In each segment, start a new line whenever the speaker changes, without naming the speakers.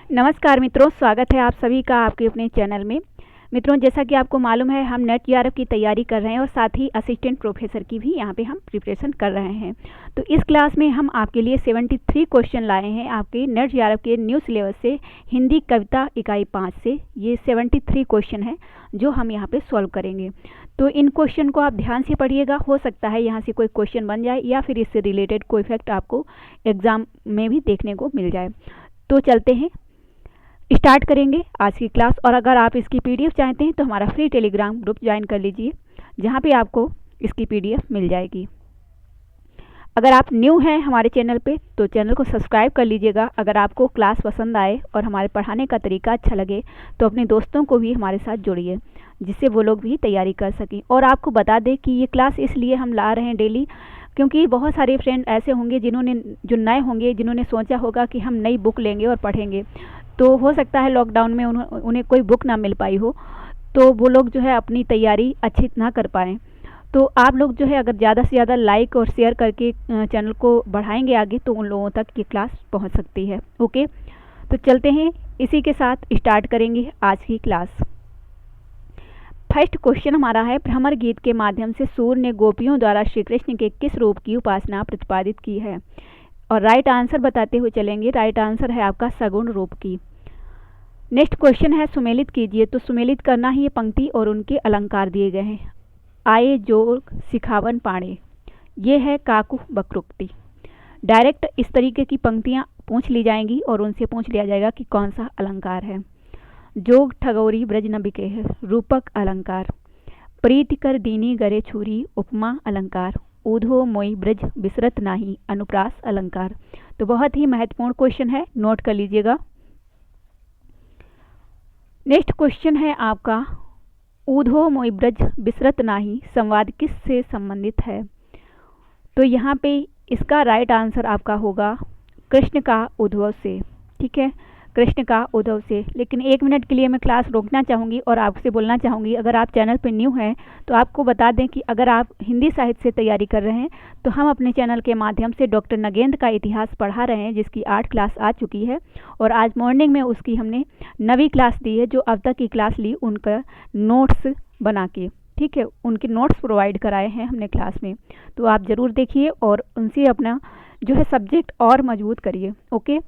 नमस्कार मित्रों, स्वागत है आप सभी का आपके अपने चैनल में। मित्रों, जैसा कि आपको मालूम है, हम नेट जीआरएफ की तैयारी कर रहे हैं और साथ ही असिस्टेंट प्रोफेसर की भी यहाँ पे हम प्रिपरेशन कर रहे हैं। तो इस क्लास में हम आपके लिए 73 क्वेश्चन लाए हैं आपके नेट जीआरएफ के न्यू सिलेबस से, हिंदी कविता इकाई 5 से। ये 73 क्वेश्चन है जो हम यहाँ पे सॉल्व करेंगे। तो इन क्वेश्चन को आप ध्यान से पढ़िएगा, हो सकता है यहाँ से कोई क्वेश्चन बन जाए या फिर इससे रिलेटेड कोई फैक्ट आपको एग्जाम में भी देखने को मिल जाए। तो चलते हैं, स्टार्ट करेंगे आज की क्लास। और अगर आप इसकी पीडीएफ चाहते हैं तो हमारा फ्री टेलीग्राम ग्रुप ज्वाइन कर लीजिए, जहां पे आपको इसकी पीडीएफ मिल जाएगी। अगर आप न्यू हैं हमारे चैनल पे तो चैनल को सब्सक्राइब कर लीजिएगा। अगर आपको क्लास पसंद आए और हमारे पढ़ाने का तरीका अच्छा लगे तो अपने दोस्तों को भी हमारे साथ जोड़िए, जिससे वो लोग भी तैयारी कर सकें। और आपको बता दें कि ये क्लास इसलिए हम ला रहे हैं डेली, क्योंकि बहुत सारे फ्रेंड ऐसे होंगे जो नए होंगे, जिन्होंने सोचा होगा कि हम नई बुक लेंगे और पढ़ेंगे। तो हो सकता है लॉकडाउन में उन्हें कोई बुक ना मिल पाई हो, तो वो लोग जो है अपनी तैयारी अच्छी ना कर पाएँ। तो आप लोग जो है अगर ज़्यादा से ज़्यादा लाइक और शेयर करके चैनल को बढ़ाएंगे आगे, तो उन लोगों तक ये क्लास पहुंच सकती है। ओके, तो चलते हैं, इसी के साथ स्टार्ट करेंगे आज की क्लास। फर्स्ट क्वेश्चन हमारा है, भ्रमर गीत के माध्यम से सूर्य ने गोपियों द्वारा श्री कृष्ण के किस रूप की उपासना प्रतिपादित की है? और राइट आंसर बताते हुए चलेंगे। राइट आंसर है आपका सगुण रूप की। नेक्स्ट क्वेश्चन है, सुमेलित कीजिए। तो सुमेलित करना ही ये पंक्ति और उनके अलंकार दिए गए हैं। आए जोग सिखावन पाणे, ये है काकु बकरुक्ति। डायरेक्ट इस तरीके की पंक्तियां पूछ ली जाएंगी और उनसे पूछ लिया जाएगा कि कौन सा अलंकार है। जोग ठगौरी ब्रज न बिके है, रूपक अलंकार। प्रीति कर दीनी गरे छुरी, उपमा अलंकार। ऊधो मोई ब्रज बिसरत नाही, अनुप्रास अलंकार। तो बहुत ही महत्वपूर्ण क्वेश्चन है, नोट कर लीजिएगा। नेक्स्ट क्वेश्चन है आपका, ऊधो मोई ब्रज बिसरत नाही संवाद किस से संबंधित है? तो यहाँ पे इसका राइट आंसर आपका होगा कृष्ण का उद्धव से। ठीक है, कृष्ण का उद्धव से। लेकिन 1 मिनट के लिए मैं क्लास रोकना चाहूँगी और आपसे बोलना चाहूँगी, अगर आप चैनल पर न्यू हैं तो आपको बता दें कि अगर आप हिंदी साहित्य से तैयारी कर रहे हैं तो हम अपने चैनल के माध्यम से डॉक्टर नगेंद्र का इतिहास पढ़ा रहे हैं, जिसकी 8 क्लास आ चुकी है। और आज मॉर्निंग में उसकी हमने 9वीं क्लास दी है। जो अब तक की क्लास ली उनका नोट्स बना के, ठीक है, उनके नोट्स प्रोवाइड कराए हैं हमने क्लास में। तो आप ज़रूर देखिए और उनसे अपना जो है सब्जेक्ट और मजबूत करिए। ओके,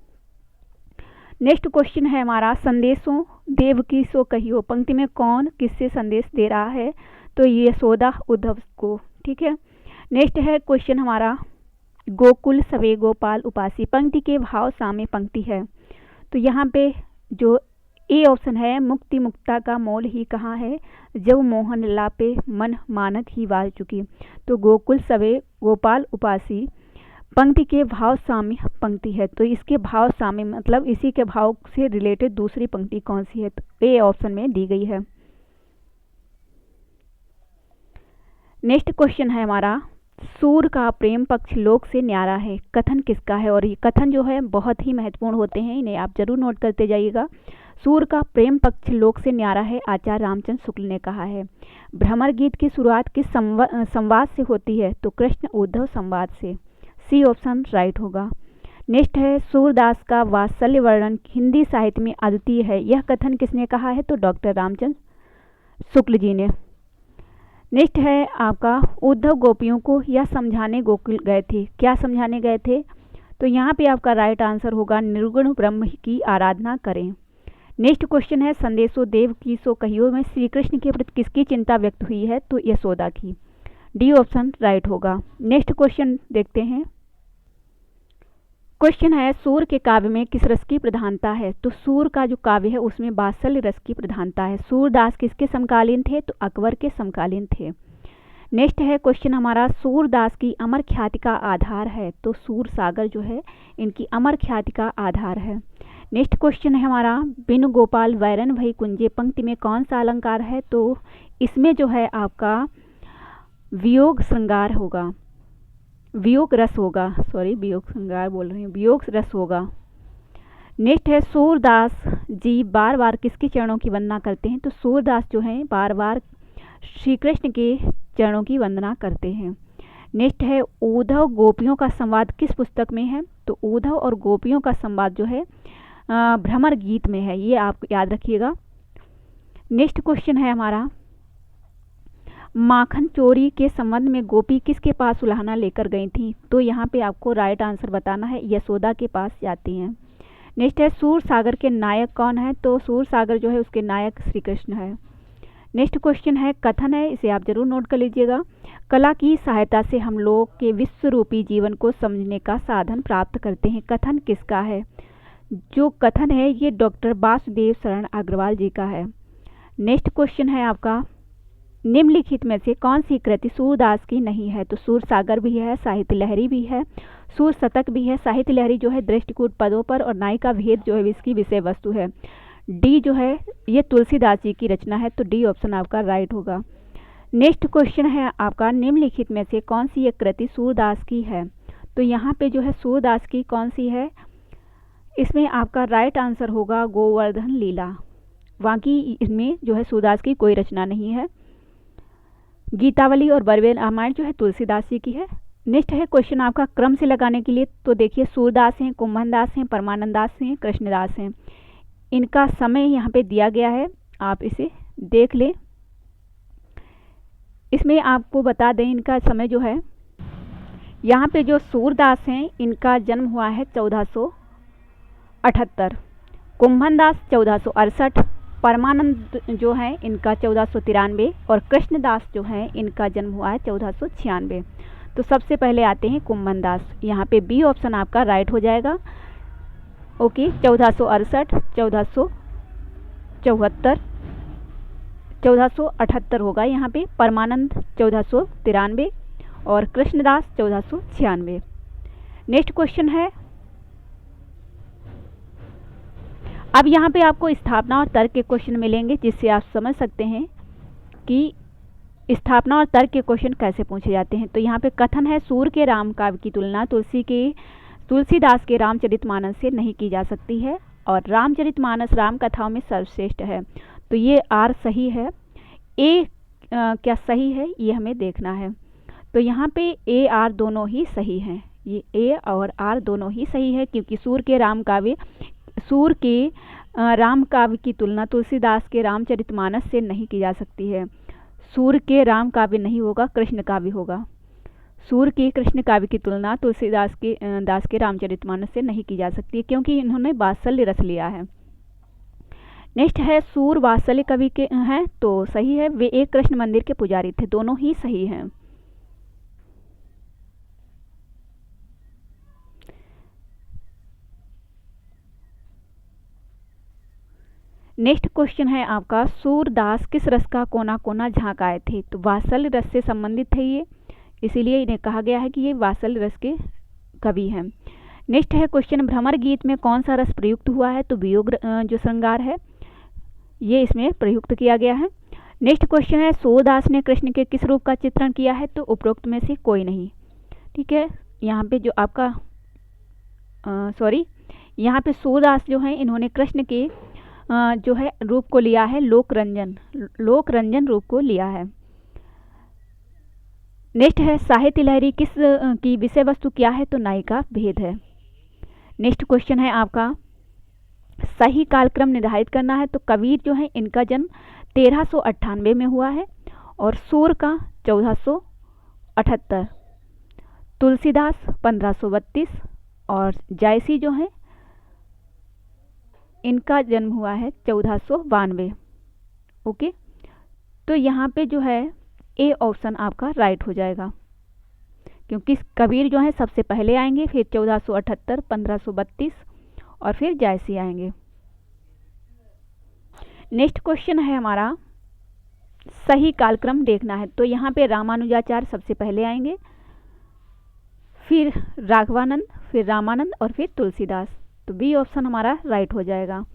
नेक्स्ट क्वेश्चन है हमारा, संदेशों देव की सो कहियो। पंक्ति में कौन किससे संदेश दे रहा है? तो ये यशोदा उद्धव को। ठीक है, नेक्स्ट है क्वेश्चन हमारा, गोकुल सवे गोपाल उपासी। पंक्ति के भाव साम्य पंक्ति है। तो यहाँ पे जो ए ऑप्शन है, मुक्ति मुक्ता का मोल ही कहाँ है, जब मोहन लापे मन मानक ही वार चुकी। तो गोकुल सवे गोपाल उपासी पंक्ति के भाव साम्य पंक्ति है। तो इसके भाव साम्य मतलब इसी के भाव से रिलेटेड दूसरी पंक्ति कौन सी है? तो ए ऑप्शन में दी गई है। नेक्स्ट क्वेश्चन है हमारा, सूर्य का प्रेम पक्ष लोक से न्यारा है, कथन किसका है? और ये कथन जो है बहुत ही महत्वपूर्ण होते हैं, इन्हें आप जरूर नोट करते जाइएगा। सूर्य का प्रेम पक्ष लोक से न्यारा है, आचार्य रामचंद्र शुक्ल ने कहा है। भ्रमर गीत की शुरुआत किस संवाद से होती है? तो कृष्ण उद्धव संवाद से। सी ऑप्शन राइट होगा। नेक्स्ट है, सूरदास का वात्सल्य वर्णन हिंदी साहित्य में अद्वितीय है, यह कथन किसने कहा है? तो डॉक्टर रामचंद्र शुक्ल जी ने। नेक्स्ट है आपका, उद्धव गोपियों को यह समझाने गोकुल गए थे, क्या समझाने गए थे? तो यहाँ पे आपका राइट आंसर होगा निर्गुण ब्रह्म की आराधना करें। नेक्स्ट क्वेश्चन है, संदेशो देव की सो कहियो में श्री कृष्ण के प्रति किसकी चिंता व्यक्त हुई है? तो यशोदा की। डी ऑप्शन राइट होगा। नेक्स्ट क्वेश्चन देखते हैं। क्वेश्चन है, सूर के काव्य में किस रस की प्रधानता है? तो सूर का जो काव्य है उसमें वात्सल्य रस की प्रधानता है। सूरदास किसके समकालीन थे? तो अकबर के समकालीन थे। नेक्स्ट है क्वेश्चन हमारा, सूरदास की अमर ख्याति का आधार है? तो सूर सागर जो है इनकी अमर ख्याति का आधार है। नेक्स्ट क्वेश्चन है हमारा, बिनु गोपाल वैरन भई कुंजे। पंक्ति में कौन सा अलंकार है? तो इसमें जो है आपका वियोग श्रृंगार होगा, वियोग रस होगा, सॉरी वियोग श्रृंगार बोल रही हूँ, वियोग रस होगा। नेक्स्ट है, सूरदास जी बार बार किसके चरणों की वंदना करते हैं? तो सूरदास जो हैं बार बार श्री कृष्ण के चरणों की वंदना करते हैं। नेक्स्ट है, उद्धव गोपियों का संवाद किस पुस्तक में है? तो उद्धव और गोपियों का संवाद जो है भ्रमर गीत में है, ये आप याद रखिएगा। नेक्स्ट क्वेश्चन है हमारा, माखन चोरी के संबंध में गोपी किसके पास सुलहाना लेकर गई थी? तो यहाँ पे आपको राइट आंसर बताना है, यशोदा के पास जाती हैं। नेक्स्ट है, सूर सागर के नायक कौन है? तो सूर सागर जो है उसके नायक श्री कृष्ण है। नेक्स्ट क्वेश्चन है, कथन है, इसे आप जरूर नोट कर लीजिएगा। कला की सहायता से हम लोग के विश्व रूपी जीवन को समझने का साधन प्राप्त करते हैं, कथन किसका है? जो कथन है ये डॉक्टर वासुदेव शरण अग्रवाल जी का है। नेक्स्ट क्वेश्चन है आपका, निम्नलिखित में से कौन सी कृति सूरदास की नहीं है? तो सूर सागर भी है, साहित्य लहरी भी है, सूर शतक भी है। साहित्य लहरी जो है दृष्टिकूट पदों पर और नायिका भेद जो है इसकी विषय वस्तु है। डी जो है ये तुलसीदास जी की रचना है, तो डी ऑप्शन आपका राइट होगा। नेक्स्ट क्वेश्चन है आपका, निम्नलिखित में से कौन सी एक कृति सूरदास की है? तो यहाँ पे जो है सूरदास की कौन सी है, इसमें आपका राइट आंसर होगा गोवर्धन लीला। बाकी इसमें जो है सूरदास की कोई रचना नहीं है। गीतावली और बरवेल रामायण जो है तुलसीदास जी की है। नेक्स्ट है क्वेश्चन आपका क्रम से लगाने के लिए, तो देखिए सूरदास हैं, कुंभनदास हैं, परमानंद दास हैं, कृष्णदास हैं। इनका समय यहाँ पे दिया गया है, आप इसे देख लें। इसमें आपको बता दें इनका समय जो है, यहाँ पे जो सूरदास हैं इनका जन्म हुआ है 1478, कुंभनदास 1468, परमानंद जो है इनका 1493 और कृष्णदास जो है इनका जन्म हुआ है 1496। तो सबसे पहले आते हैं कुंभनदास, यहाँ पे बी ऑप्शन आपका राइट हो जाएगा। ओके, 1468, 1474, 1478 होगा यहाँ पे, परमानंद 1493 और कृष्णदास 1496। नेक्स्ट क्वेश्चन है, अब यहाँ पे आपको स्थापना और तर्क के क्वेश्चन मिलेंगे, जिससे आप समझ सकते हैं कि स्थापना और तर्क के क्वेश्चन कैसे पूछे जाते हैं। तो यहाँ पे कथन है, सूर के राम काव्य की तुलना तुलसीदास के रामचरितमानस से नहीं की जा सकती है और रामचरितमानस राम कथाओं में सर्वश्रेष्ठ है। तो ये आर सही है, ए क्या सही है ये हमें देखना है। तो यहाँ पे ए आर दोनों ही सही हैं, ये ए और आर दोनों ही सही है, क्योंकि सूर के राम काव्य की तुलना तुलसीदास के रामचरितमानस से नहीं की जा सकती है। सूर के राम काव्य नहीं होगा, कृष्ण काव्य होगा। सूर के कृष्ण काव्य की तुलना तुलसीदास के रामचरितमानस से नहीं की जा सकती, क्योंकि इन्होंने वात्सल्य रस लिया है। नेक्स्ट है, सूर वात्सल्य कवि के हैं, तो सही है, वे एक कृष्ण मंदिर के पुजारी थे, दोनों ही सही हैं। नेक्स्ट क्वेश्चन है आपका, सूरदास किस रस का कोना कोना झांक आए थे? तो वात्सल्य रस से संबंधित है ये, इसीलिए इन्हें कहा गया है कि ये वात्सल्य रस के कवि हैं। नेक्स्ट है क्वेश्चन, भ्रमर गीत में कौन सा रस प्रयुक्त हुआ है? तो वियोग जो श्रृंगार है ये इसमें प्रयुक्त किया गया है। नेक्स्ट क्वेश्चन है, सूरदास ने कृष्ण के किस रूप का चित्रण किया है? तो उपरोक्त में से कोई नहीं। ठीक है, यहाँ पे जो आपका यहाँ पे सूरदास जो है इन्होंने कृष्ण के जो है रूप को लिया है, लोक रंजन रूप को लिया है। नेक्स्ट है, साहित्य लहरी किस की विषय वस्तु क्या है? तो नायिका भेद है। नेक्स्ट क्वेश्चन है आपका, सही कालक्रम निर्धारित करना है। तो कबीर जो है इनका जन्म 1398 में हुआ है और सूर का 1478, तुलसीदास 1532 और जायसी जो है इनका जन्म हुआ है 1492। ओके, तो यहाँ पे जो है ए ऑप्शन आपका राइट हो जाएगा, क्योंकि कबीर जो है सबसे पहले आएंगे, फिर 1478, 1532 और फिर जायसी आएंगे। नेक्स्ट क्वेश्चन है हमारा, सही कालक्रम देखना है। तो यहाँ पे रामानुजाचार्य सबसे पहले आएंगे, फिर राघवानंद, फिर रामानंद और फिर तुलसीदास। तो बी ऑप्शन हमारा राइट हो जाएगा।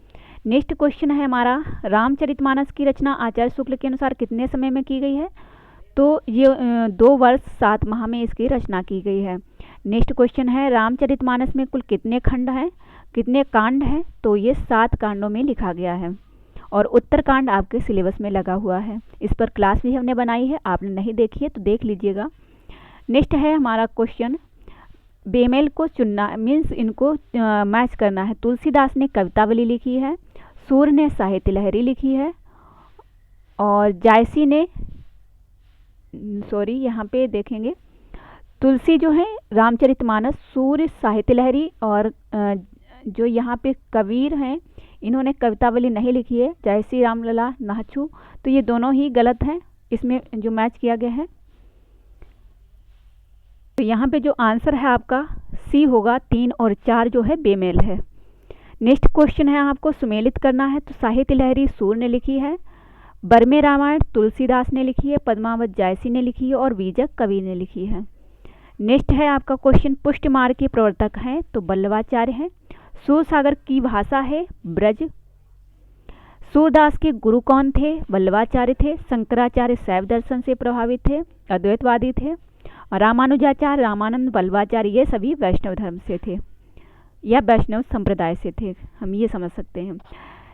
नेक्स्ट क्वेश्चन है हमारा, रामचरितमानस की रचना आचार्य शुक्ल के अनुसार कितने समय में की गई है? तो ये 2 वर्ष 7 माह में इसकी रचना की गई है। नेक्स्ट क्वेश्चन है, रामचरितमानस में कुल कितने खंड हैं, कितने कांड हैं? तो ये 7 कांडों में लिखा गया है और उत्तरकांड आपके सिलेबस में लगा हुआ है। इस पर क्लास भी हमने बनाई है, आपने नहीं देखी है तो देख लीजिएगा। नेक्स्ट है हमारा क्वेश्चन, बेमेल को चुनना मीन्स इनको मैच करना है। तुलसीदास ने कवितावली लिखी है, सूर ने साहित्य लहरी लिखी है, और जायसी ने यहाँ पे देखेंगे तुलसी जो है रामचरितमानस, सूर्य साहित्य लहरी, और जो यहाँ पे कबीर हैं इन्होंने कवितावली नहीं लिखी है, जायसी रामलला नाहचू। तो ये दोनों ही गलत हैं इसमें जो मैच किया गया है। तो यहाँ पे जो आंसर है आपका सी होगा, 3 और 4 जो है बेमेल है। नेक्स्ट क्वेश्चन है आपको सुमेलित करना है। तो साहित्य लहरी सूर ने लिखी है, बरमे रामायण तुलसीदास ने लिखी है, पद्मावत जायसी ने लिखी है, और वीजक कबीर ने लिखी है। नेक्स्ट है आपका क्वेश्चन पुष्ट मार्ग के प्रवर्तक हैं तो बल्लवाचार्य हैं। सूरसागर की भाषा है ब्रज। सूरदास के गुरु कौन थे? बल्लवाचार्य थे। शंकराचार्य शैव दर्शन से प्रभावित थे, अद्वैतवादी थे। रामानुजाचार्य, रामानंद, बल्लवाचार्य ये सभी वैष्णव धर्म से थे या वैष्णव संप्रदाय से थे, हम ये समझ सकते हैं।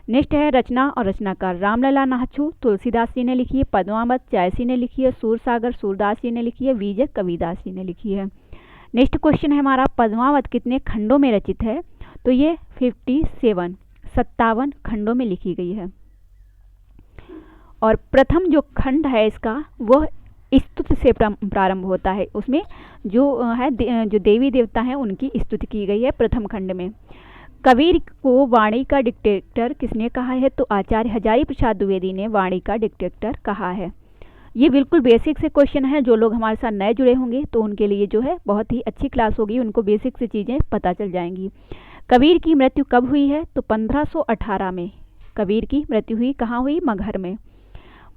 नेक्स्ट है रचना और रचनाकार। रामलला नाहचू तुलसीदास जी ने लिखी है, पद्मावत जायसी ने लिखी है, सूरसागर सूरदास जी ने लिखी है, वीजक कबीरदास जी ने लिखी है। नेक्स्ट क्वेश्चन है हमारा पद्मावत कितने खंडों में रचित है? तो ये 57 खंडों में लिखी गई है। और प्रथम जो खंड है इसका वह स्तुति से प्रारंभ होता है, उसमें जो देवी देवता हैं उनकी स्तुति की गई है प्रथम खंड में। कबीर को वाणी का डिक्टेटर किसने कहा है? तो आचार्य हजारी प्रसाद द्विवेदी ने वाणी का डिक्टेटर कहा है। ये बिल्कुल बेसिक से क्वेश्चन है, जो लोग हमारे साथ नए जुड़े होंगे तो उनके लिए जो है बहुत ही अच्छी क्लास होगी, उनको बेसिक से चीज़ें पता चल जाएंगी। कबीर की मृत्यु कब हुई है? तो 1518 में कबीर की मृत्यु हुई। कहाँ हुई? मगहर में।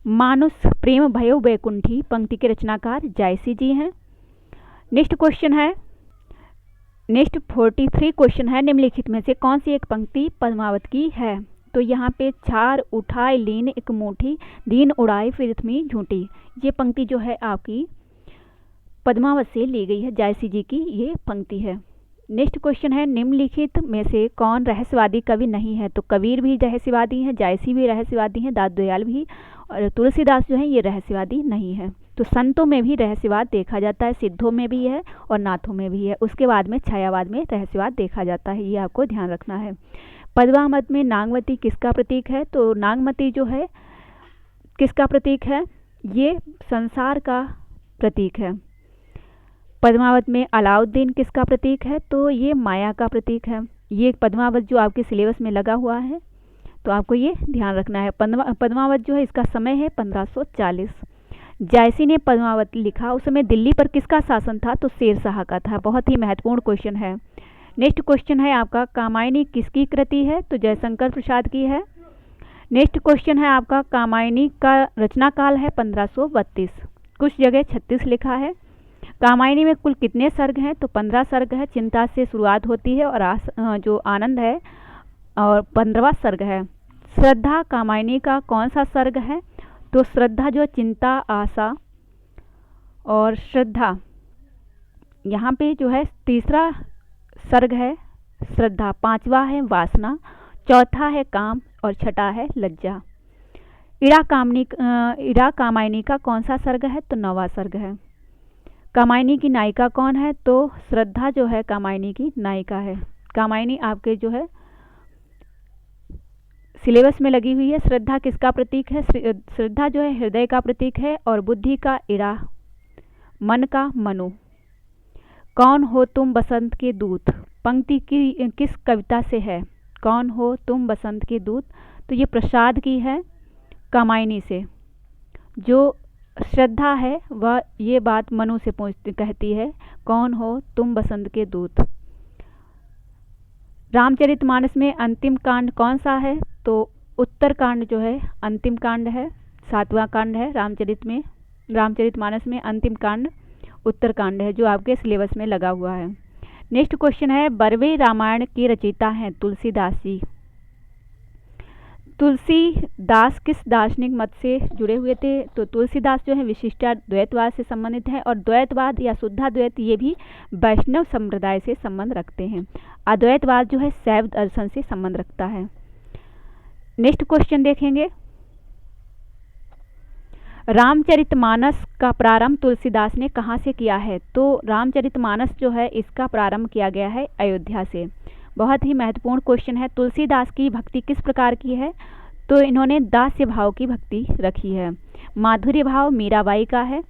मानुष प्रेम भयो बैकुंठी पंक्ति के रचनाकार जायसी जी हैं। नेक्स्ट क्वेश्चन है, नेक्स्ट 43 क्वेश्चन है, निम्नलिखित में से कौन सी एक पंक्ति पद्मावत की है? तो यहाँ पे छार उठाए लीन एक मुट्ठी, दीन उड़ाए फिर थमी झूठी, ये पंक्ति जो है आपकी पद्मावत से ली गई है, जायसी जी की ये पंक्ति है। नेक्स्ट क्वेश्चन है, निम्नलिखित में से कौन रहस्यवादी कवि नहीं है? तो कबीर भी रहस्यवादी हैं, जायसी भी रहस्यवादी हैं, दास दयाल भी, और तुलसीदास जो है ये रहस्यवादी नहीं है। तो संतों में भी रहस्यवाद देखा जाता है, सिद्धों में भी है और नाथों में भी है। उसके बाद में छायावाद में रहस्यवाद देखा जाता है, ये आपको ध्यान रखना है। पद्मावत में नागमती किसका प्रतीक है? तो नागमती जो है किसका प्रतीक है? ये संसार का प्रतीक है। पद्मावत में अलाउद्दीन किसका प्रतीक है? तो ये माया का प्रतीक है। ये पद्मावत जो आपके सिलेबस में लगा हुआ है तो आपको ये ध्यान रखना है। पद्मावत जो है इसका समय है 1540। जायसी ने पद्मावत लिखा, उस समय दिल्ली पर किसका शासन था? तो शेरशाह का था। बहुत ही महत्वपूर्ण क्वेश्चन है। नेक्स्ट क्वेश्चन है आपका कामायनी किसकी कृति है? तो जयशंकर प्रसाद की है। नेक्स्ट क्वेश्चन है आपका कामायनी का रचना काल है 1532, कुछ जगह 36 लिखा है। कामायनी में कुल कितने सर्ग हैं? तो 15 सर्ग है। चिंता से शुरुआत होती है और जो आनंद है और 15वां सर्ग है। श्रद्धा कामायनी का कौन सा सर्ग है? तो श्रद्धा जो चिंता, आशा और श्रद्धा, यहाँ पे जो है तीसरा सर्ग है श्रद्धा, 5वां है वासना, चौथा है काम और छठा है लज्जा। इड़ा कामायनी का कौन सा सर्ग है? तो 9वां सर्ग है। कामायनी की नायिका कौन है? तो श्रद्धा जो है कामायनी की नायिका है। कामायनी आपके जो है सिलेबस में लगी हुई है। श्रद्धा किसका प्रतीक है? श्रद्धा जो है हृदय का प्रतीक है और बुद्धि का इड़ा, मन का मनु। कौन हो तुम बसंत के दूत पंक्ति की किस कविता से है? कौन हो तुम बसंत के दूत, तो ये प्रसाद की है कामायनी से। जो श्रद्धा है वह ये बात मनु से कहती है, कौन हो तुम बसंत के दूत। रामचरितमानस में अंतिम कांड कौन सा है? तो उत्तरकांड जो है अंतिम कांड है, 7वां कांड है रामचरितमानस में अंतिम कांड उत्तरकांड है, जो आपके सिलेबस में लगा हुआ है। नेक्स्ट क्वेश्चन है, बरवे रामायण के रचयिता हैं तुलसीदास जी। तुलसीदास किस दार्शनिक मत से जुड़े हुए थे? तो तुलसीदास जो है विशिष्टाद्वैतवाद से संबंधित है और द्वैतवाद या शुद्धाद्वैत ये भी वैष्णव संप्रदाय से संबंध रखते हैं। अद्वैतवाद जो है शैव दर्शन से संबंध रखता है। नेक्स्ट क्वेश्चन देखेंगे, रामचरितमानस का प्रारंभ तुलसीदास ने कहाँ से किया है? तो रामचरितमानस जो है इसका प्रारंभ किया गया है अयोध्या से। बहुत ही महत्वपूर्ण क्वेश्चन है। तुलसीदास की भक्ति किस प्रकार की है? तो इन्होंने दास्य भाव की भक्ति रखी है। माधुर्य भाव मीराबाई का है।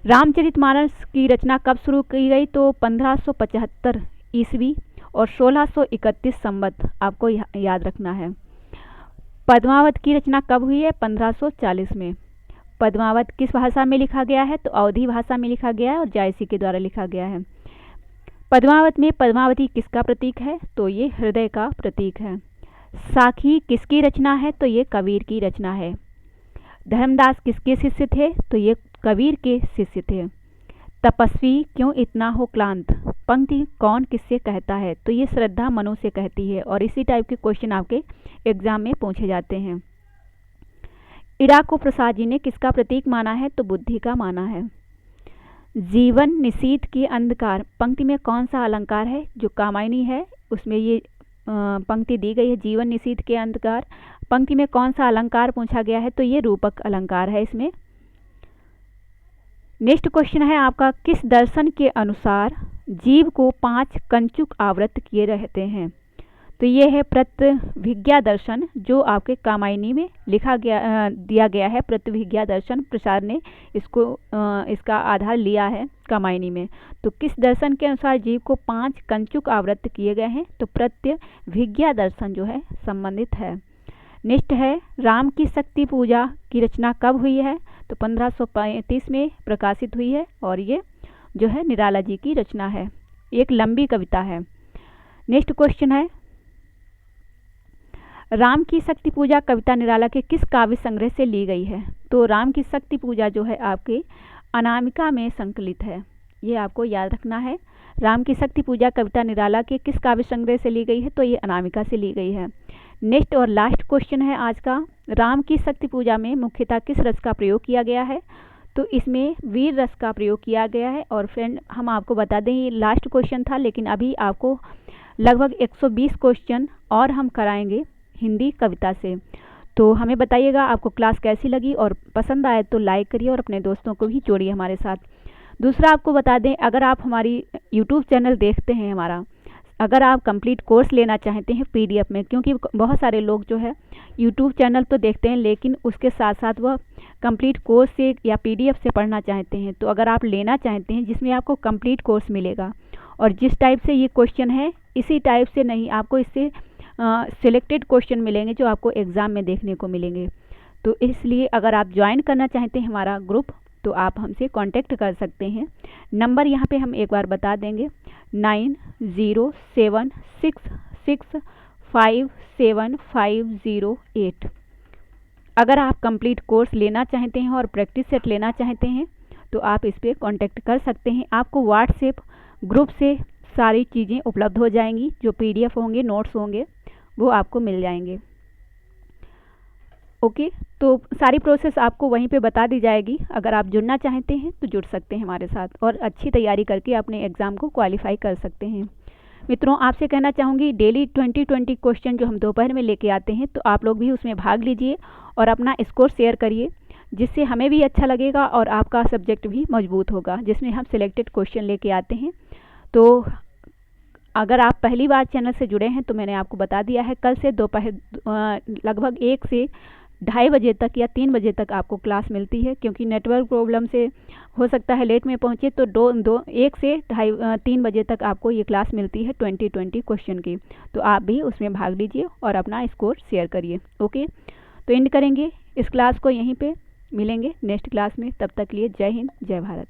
रामचरितमानस की रचना कब शुरू की गई? तो 1575 ईस्वी और 1631 संवत आपको याद रखना है। पद्मावत की रचना कब हुई है? 1540 में। पद्मावत किस भाषा में लिखा गया है? तो अवधी भाषा में लिखा गया है और जायसी के द्वारा लिखा गया है। पद्मावत में पद्मावती किसका प्रतीक है? तो ये हृदय का प्रतीक है। साखी किसकी रचना है? तो ये कबीर की रचना है। धर्मदास किसके शिष्य थे? तो ये कबीर के शिष्य थे। तपस्वी क्यों इतना हो क्लांत, पंक्ति कौन किससे कहता है? तो ये श्रद्धा मनु से कहती है। और इसी टाइप के क्वेश्चन आपके एग्जाम में पूछे जाते हैं। इड़ा को प्रसाद जी ने किसका प्रतीक माना है? तो बुद्धि का माना है। जीवन निशीथ की अंधकार, पंक्ति में कौन सा अलंकार है? जो कामायनी है उसमें ये पंक्ति दी गई है। जीवन निशीथ के अंधकार, पंक्ति में कौन सा अलंकार पूछा गया है? तो ये रूपक अलंकार है इसमें। नेक्स्ट क्वेश्चन है आपका, किस दर्शन के अनुसार जीव को 5 कंचुक आवृत किए रहते हैं? तो ये है प्रत्यभिज्ञा दर्शन, जो आपके कामायनी में लिखा गया दिया गया है। प्रत्यभिज्ञा दर्शन प्रसाद ने इसका आधार लिया है कामायनी में। तो किस दर्शन के अनुसार जीव को 5 कंचुक आवृत किए गए हैं? तो प्रत्यभिज्ञा दर्शन जो है संबंधित है। नेक्स्ट है, राम की शक्ति पूजा की रचना कब हुई है? तो 1535 में प्रकाशित हुई है और ये जो है निराला जी की रचना है। एक लंबी कविता है। नेक्स्ट क्वेश्चन है, राम की शक्ति पूजा कविता निराला के किस काव्य संग्रह से ली गई है? तो राम की शक्ति पूजा जो है आपके अनामिका में संकलित है। ये आपको याद रखना है। राम की शक्ति पूजा कविता निराला के किस काव्य संग्रह से ली गई है? तो ये अनामिका से ली गई है। नेक्स्ट और लास्ट क्वेश्चन है आज का, राम की शक्ति पूजा में मुख्यतः किस रस का प्रयोग किया गया है? तो इसमें वीर रस का प्रयोग किया गया है। और फ्रेंड हम आपको बता दें ये लास्ट क्वेश्चन था, लेकिन अभी आपको लगभग 120 क्वेश्चन और हम कराएंगे हिंदी कविता से। तो हमें बताइएगा आपको क्लास कैसी लगी, और पसंद आए तो लाइक करिए और अपने दोस्तों को भी जोड़िए हमारे साथ। दूसरा आपको बता दें, अगर आप हमारी यूट्यूब चैनल देखते हैं हमारा, अगर आप कंप्लीट कोर्स लेना चाहते हैं पीडीएफ में, क्योंकि बहुत सारे लोग जो है यूट्यूब चैनल तो देखते हैं लेकिन उसके साथ साथ वह कंप्लीट कोर्स से या पीडीएफ से पढ़ना चाहते हैं। तो अगर आप लेना चाहते हैं जिसमें आपको कंप्लीट कोर्स मिलेगा और जिस टाइप से ये क्वेश्चन है इसी टाइप से नहीं, आपको इससे सिलेक्टेड क्वेश्चन मिलेंगे जो आपको एग्ज़ाम में देखने को मिलेंगे। तो इसलिए अगर आप ज्वाइन करना चाहते हैं हमारा ग्रुप तो आप हमसे कांटेक्ट कर सकते हैं। नंबर यहाँ पे हम एक बार बता देंगे, 9076657508। अगर आप कंप्लीट कोर्स लेना चाहते हैं और प्रैक्टिस सेट लेना चाहते हैं तो आप इस पर कांटेक्ट कर सकते हैं। आपको व्हाट्सएप ग्रुप से सारी चीज़ें उपलब्ध हो जाएंगी, जो पीडीएफ होंगे, नोट्स होंगे, वो आपको मिल जाएंगे। ओके, तो सारी प्रोसेस आपको वहीं पे बता दी जाएगी। अगर आप जुड़ना चाहते हैं तो जुड़ सकते हैं हमारे साथ और अच्छी तैयारी करके अपने एग्ज़ाम को क्वालिफाई कर सकते हैं। मित्रों, आपसे कहना चाहूँगी डेली 20 क्वेश्चन जो हम दोपहर में लेके आते हैं, तो आप लोग भी उसमें भाग लीजिए और अपना स्कोर शेयर करिए, जिससे हमें भी अच्छा लगेगा और आपका सब्जेक्ट भी मजबूत होगा, जिसमें हम सिलेक्टेड क्वेश्चन लेके आते हैं। तो अगर आप पहली बार चैनल से जुड़े हैं तो मैंने आपको बता दिया है, कल से दोपहर लगभग 1 से 2:30 बजे तक या 3 बजे तक आपको क्लास मिलती है, क्योंकि नेटवर्क प्रॉब्लम से हो सकता है लेट में पहुंचे, तो 1 से 3 बजे तक आपको ये क्लास मिलती है 20 क्वेश्चन की। तो आप भी उसमें भाग लीजिए और अपना स्कोर शेयर करिए। ओके, तो एंड करेंगे इस क्लास को यहीं पे, मिलेंगे नेक्स्ट क्लास में। तब तक लिए जय हिंद, जय भारत।